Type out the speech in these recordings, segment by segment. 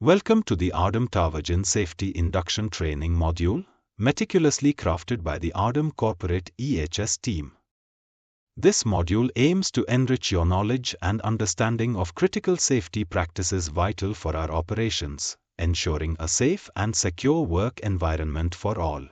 Welcome to the Ardom Tower Safety Induction Training module, meticulously crafted by the Ardom Corporate EHS team. This module aims to enrich your knowledge and understanding of critical safety practices vital for our operations, ensuring a safe and secure work environment for all.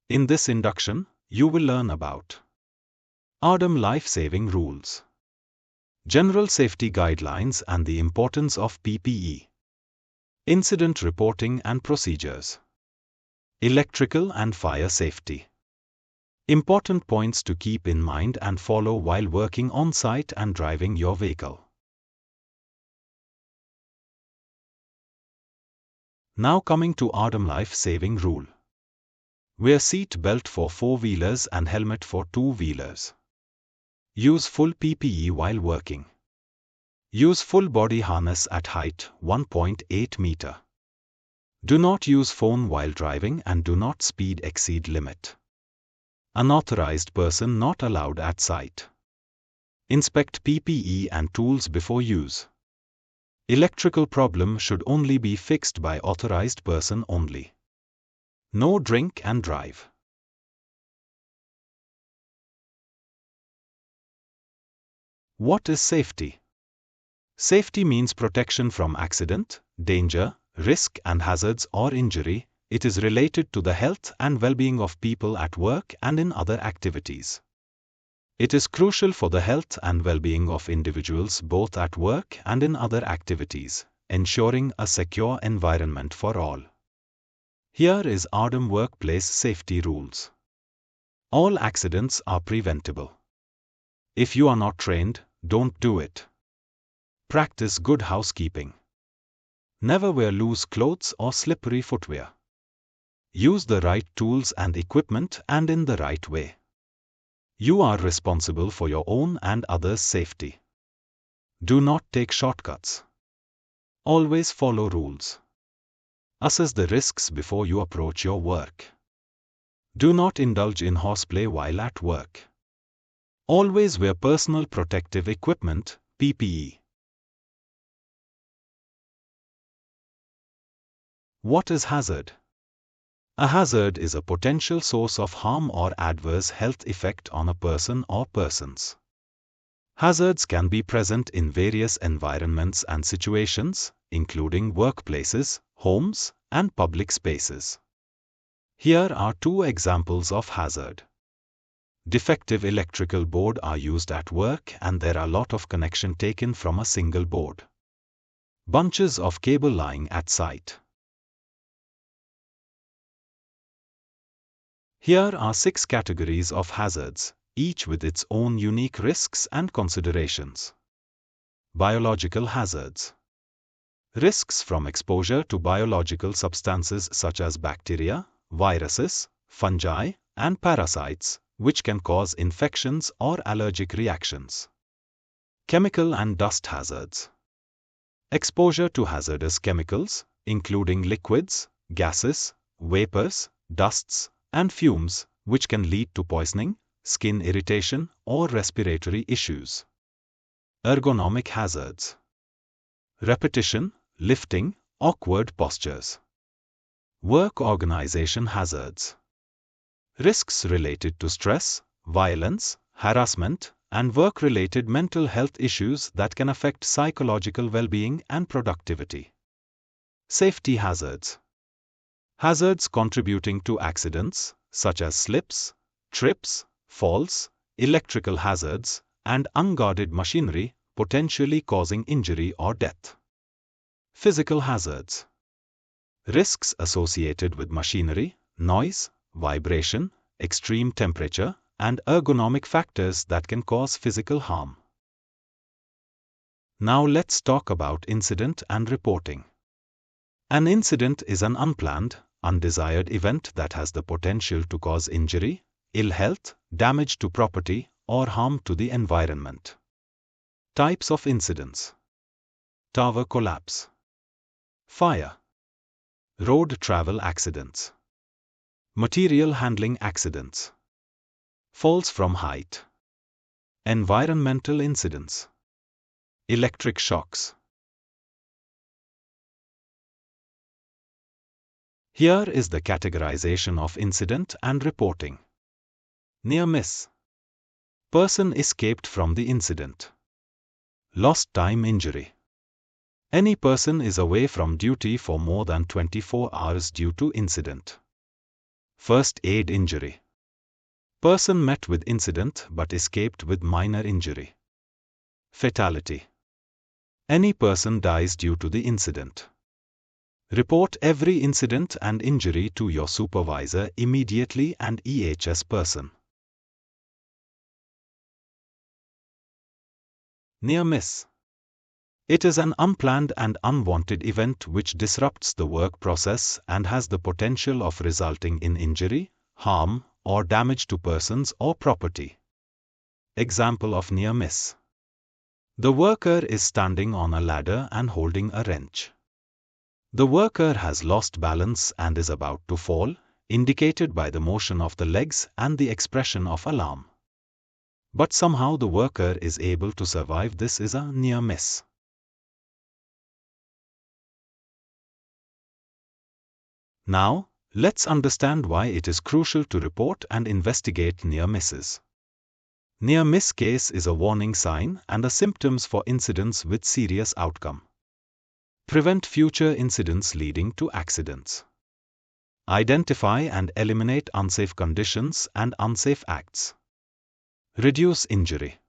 In this induction, you will learn about Ardom life-saving rules, general safety guidelines and the importance of PPE, incident reporting and procedures, electrical and fire safety. Important points to keep in mind and follow while working on site and driving your vehicle. Now coming to Ardom life-saving rule. Wear seat belt for 4-wheelers and helmet for 2-wheelers. Use full PPE while working. Use full body harness at height 1.8 meter. Do not use phone while driving and do not speed exceed limit. Unauthorized person not allowed at site. Inspect PPE and tools before use. Electrical problem should only be fixed by authorized person only. No drink and drive. What is safety? Safety means protection from accident, danger, risk and hazards or injury. It is related to the health and well-being of people at work and in other activities. It is crucial for the health and well-being of individuals both at work and in other activities, ensuring a secure environment for all. Here is Ardom Workplace Safety Rules. All accidents are preventable. If you are not trained, don't do it. Practice good housekeeping. Never wear loose clothes or slippery footwear. Use the right tools and equipment and in the right way. You are responsible for your own and others' safety. Do not take shortcuts. Always follow rules. Assess the risks before you approach your work. Do not indulge in horseplay while at work. Always wear personal protective equipment, PPE. What is hazard? A hazard is a potential source of harm or adverse health effect on a person or persons. Hazards can be present in various environments and situations, including workplaces, homes, and public spaces. Here are 2 examples of hazard. Defective electrical board are used at work and there are a lot of connection taken from a single board. Bunches of cable lying at site. Here are 6 categories of hazards, each with its own unique risks and considerations. Biological hazards. Risks from exposure to biological substances such as bacteria, viruses, fungi, and parasites, which can cause infections or allergic reactions. Chemical and dust hazards. Exposure to hazardous chemicals, including liquids, gases, vapors, dusts, and fumes, which can lead to poisoning, skin irritation, or respiratory issues. Ergonomic hazards. Repetition, lifting, awkward postures. Work organization hazards. Risks related to stress, violence, harassment, and work-related mental health issues that can affect psychological well-being and productivity. Safety hazards. Hazards contributing to accidents, such as slips, trips, falls, electrical hazards, and unguarded machinery, potentially causing injury or death. Physical hazards. Risks associated with machinery, noise, vibration, extreme temperature, and ergonomic factors that can cause physical harm. Now let's talk about incident and reporting. An incident is an unplanned, undesired event that has the potential to cause injury, ill health, damage to property, or harm to the environment. Types of incidents. Tower collapse. Fire. Road travel accidents. Material handling accidents. Falls from height. Environmental incidents. Electric shocks. Here is the categorization of incident and reporting. Near miss. Person escaped from the incident. Lost time injury. Any person is away from duty for more than 24 hours due to incident. First aid injury. Person met with incident but escaped with minor injury. Fatality. Any person dies due to the incident. Report every incident and injury to your supervisor immediately and EHS person. Near miss. It is an unplanned and unwanted event which disrupts the work process and has the potential of resulting in injury, harm, or damage to persons or property. Example of near miss. The worker is standing on a ladder and holding a wrench. The worker has lost balance and is about to fall, indicated by the motion of the legs and the expression of alarm. But somehow the worker is able to survive. This is a near miss. Now, let's understand why it is crucial to report and investigate near misses. Near miss case is a warning sign and a symptoms for incidents with serious outcome. Prevent future incidents leading to accidents. Identify and eliminate unsafe conditions and unsafe acts. Reduce injury.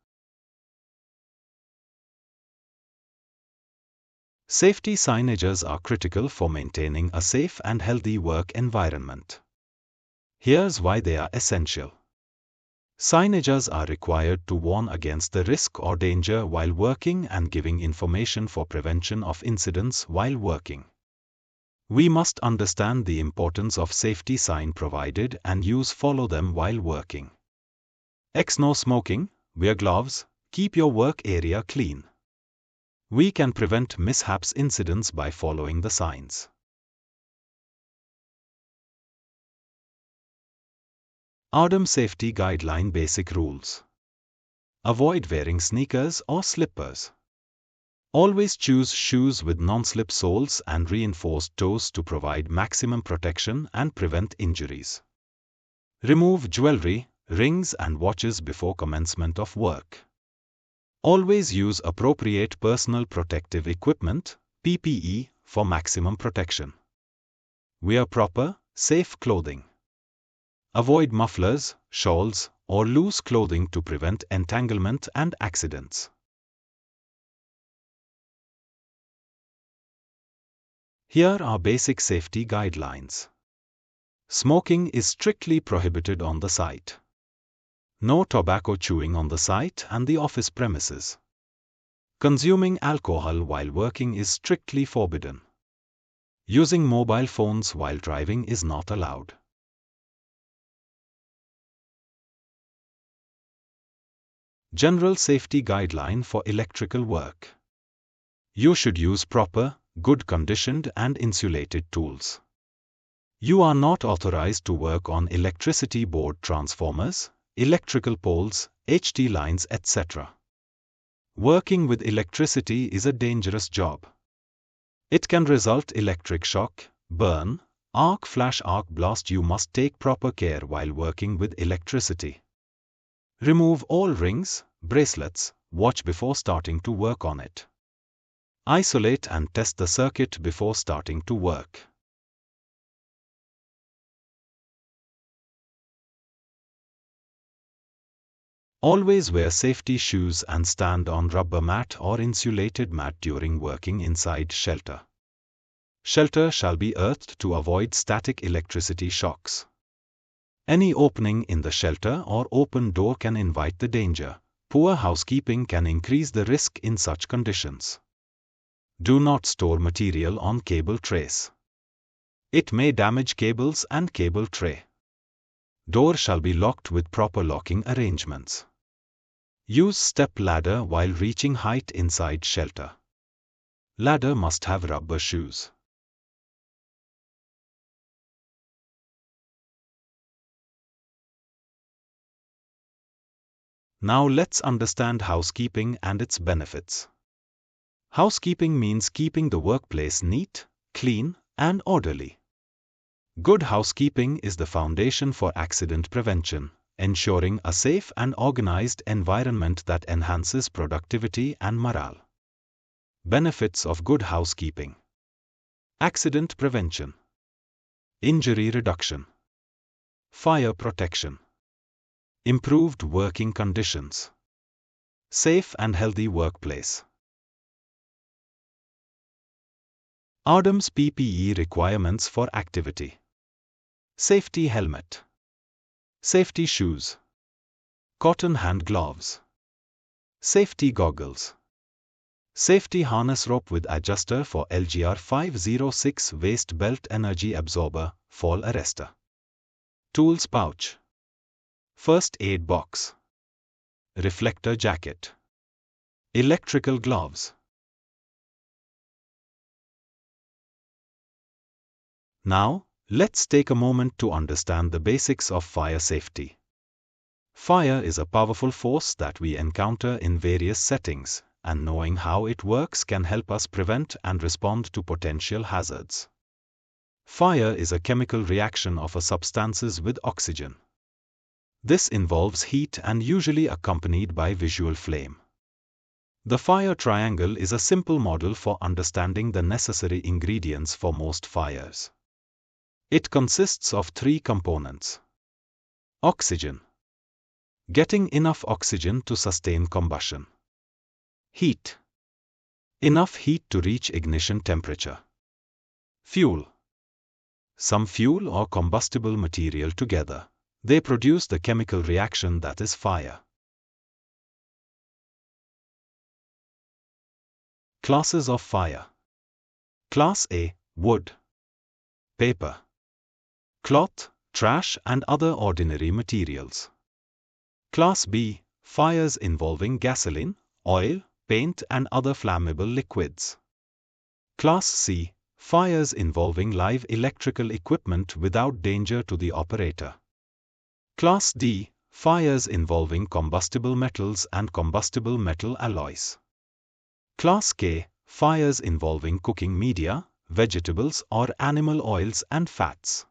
Safety signages are critical for maintaining a safe and healthy work environment. Here's why they are essential. Signages are required to warn against the risk or danger while working and giving information for prevention of incidents while working. We must understand the importance of safety sign provided and follow them while working. No smoking, wear gloves, keep your work area clean. We can prevent mishaps incidents by following the signs. Ardom Safety Guideline Basic Rules. Avoid wearing sneakers or slippers. Always choose shoes with non-slip soles and reinforced toes to provide maximum protection and prevent injuries. Remove jewelry, rings and watches before commencement of work. Always use appropriate personal protective equipment, PPE, for maximum protection. Wear proper, safe clothing. Avoid mufflers, shawls, or loose clothing to prevent entanglement and accidents. Here are basic safety guidelines. Smoking is strictly prohibited on the site. No tobacco chewing on the site and the office premises. Consuming alcohol while working is strictly forbidden. Using mobile phones while driving is not allowed. General Safety Guideline for Electrical Work. You should use proper, good conditioned and insulated tools. You are not authorized to work on electricity board transformers, electrical poles, HT lines, etc. Working with electricity is a dangerous job. It can result electric shock, burn, arc flash, arc blast. You must take proper care while working with electricity. Remove all rings, bracelets, watch before starting to work on it. Isolate and test the circuit before starting to work. Always wear safety shoes and stand on rubber mat or insulated mat during working inside shelter. Shelter shall be earthed to avoid static electricity shocks. Any opening in the shelter or open door can invite the danger. Poor housekeeping can increase the risk in such conditions. Do not store material on cable trays. It may damage cables and cable tray. Door shall be locked with proper locking arrangements. Use step ladder while reaching height inside shelter. Ladder must have rubber shoes. Now let's understand housekeeping and its benefits. Housekeeping means keeping the workplace neat, clean, and orderly. Good housekeeping is the foundation for accident prevention, ensuring a safe and organized environment that enhances productivity and morale. Benefits of good housekeeping: accident prevention, injury reduction, fire protection, improved working conditions, safe and healthy workplace. Ardom's PPE requirements for activity: safety helmet, safety shoes, cotton hand gloves, safety goggles, safety harness rope with adjuster for LGR 506 waist belt energy absorber, fall arrestor, tools pouch, first aid box, reflector jacket, electrical gloves. Now, let's take a moment to understand the basics of fire safety. Fire is a powerful force that we encounter in various settings, and knowing how it works can help us prevent and respond to potential hazards. Fire is a chemical reaction of substances with oxygen. This involves heat and usually accompanied by visual flame. The fire triangle is a simple model for understanding the necessary ingredients for most fires. It consists of three components. Oxygen. Getting enough oxygen to sustain combustion. Heat. Enough heat to reach ignition temperature. Fuel. Some fuel or combustible material together. They produce the chemical reaction that is fire. Classes of fire. Class A, wood, paper, cloth, trash and other ordinary materials. Class B, fires involving gasoline, oil, paint and other flammable liquids. Class C, fires involving live electrical equipment without danger to the operator. Class D, fires involving combustible metals and combustible metal alloys. Class K, fires involving cooking media, vegetables or animal oils and fats.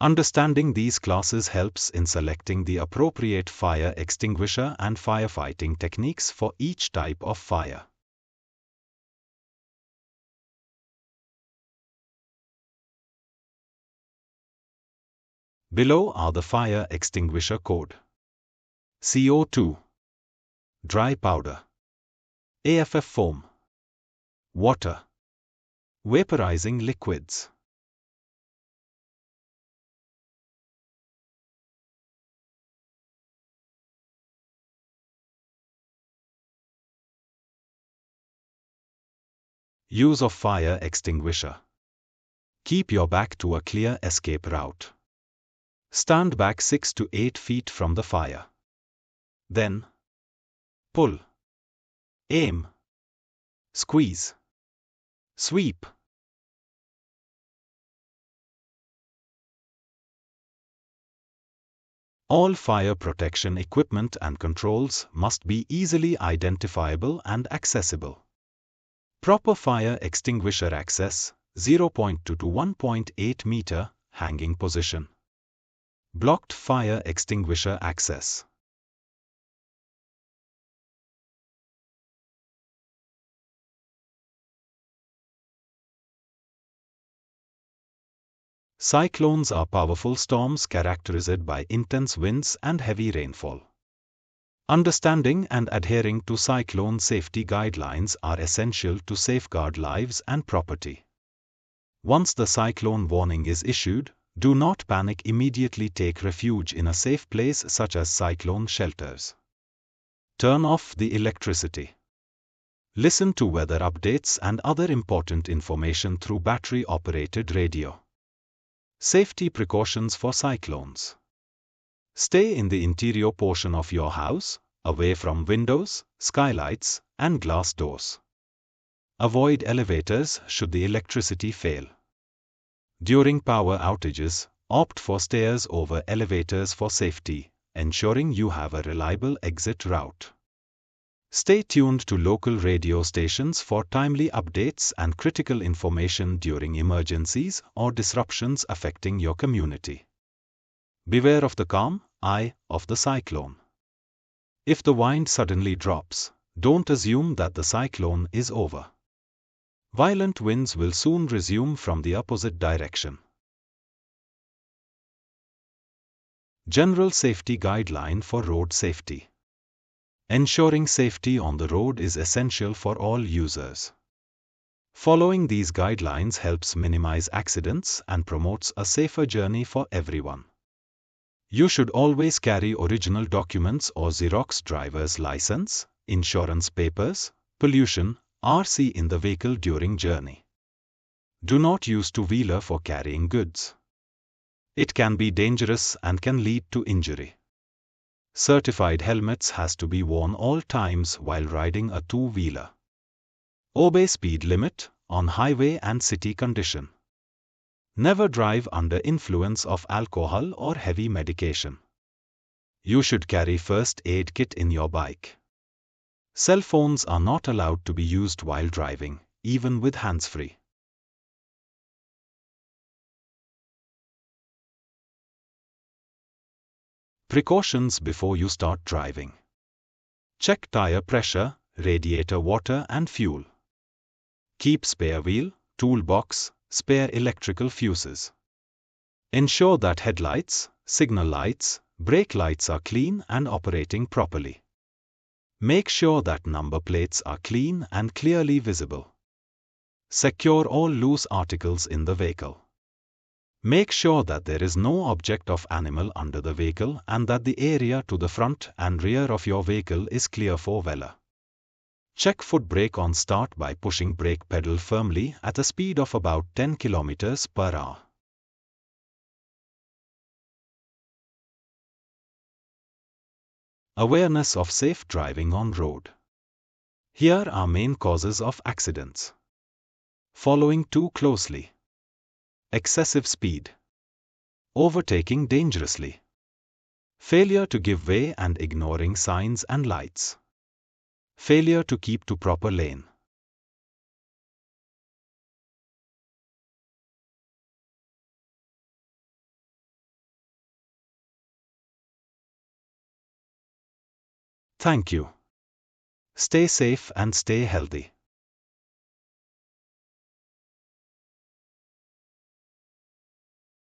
Understanding these classes helps in selecting the appropriate fire extinguisher and firefighting techniques for each type of fire. Below are the fire extinguisher code. CO2, dry powder, AFF foam, water, vaporizing liquids. Use of fire extinguisher. Keep your back to a clear escape route. Stand back 6 to 8 feet from the fire. Then, pull, aim, squeeze, sweep. All fire protection equipment and controls must be easily identifiable and accessible. Proper fire extinguisher access, 0.2 to 1.8 meter, hanging position. Blocked fire extinguisher access. Cyclones are powerful storms characterized by intense winds and heavy rainfall. Understanding and adhering to cyclone safety guidelines are essential to safeguard lives and property. Once the cyclone warning is issued, do not panic. Immediately take refuge in a safe place such as cyclone shelters. Turn off the electricity. Listen to weather updates and other important information through battery-operated radio. Safety precautions for cyclones. Stay in the interior portion of your house, away from windows, skylights, and glass doors. Avoid elevators should the electricity fail. During power outages, opt for stairs over elevators for safety, ensuring you have a reliable exit route. Stay tuned to local radio stations for timely updates and critical information during emergencies or disruptions affecting your community. Beware of the calm eye of the cyclone. If the wind suddenly drops, don't assume that the cyclone is over. Violent winds will soon resume from the opposite direction. General Safety Guideline for Road Safety. Ensuring safety on the road is essential for all users. Following these guidelines helps minimize accidents and promotes a safer journey for everyone. You should always carry original documents or Xerox driver's license, insurance papers, pollution, RC in the vehicle during journey. Do not use two-wheeler for carrying goods. It can be dangerous and can lead to injury. Certified helmets has to be worn all times while riding a two-wheeler. Obey speed limit on highway and city condition. Never drive under influence of alcohol or heavy medication. You should carry first aid kit in your bike. Cell phones are not allowed to be used while driving, even with hands-free. Precautions before you start driving. Check tire pressure, radiator water and fuel. Keep spare wheel, toolbox, spare electrical fuses. Ensure that headlights, signal lights, brake lights are clean and operating properly. Make sure that number plates are clean and clearly visible. Secure all loose articles in the vehicle. Make sure that there is no object of animal under the vehicle and that the area to the front and rear of your vehicle is clear for weller. Check foot brake on start by pushing brake pedal firmly at a speed of about 10 km per hour. Awareness of safe driving on road. Here are main causes of accidents. Following too closely. Excessive speed. Overtaking dangerously. Failure to give way and ignoring signs and lights. Failure to keep to proper lane. Thank you. Stay safe and stay healthy.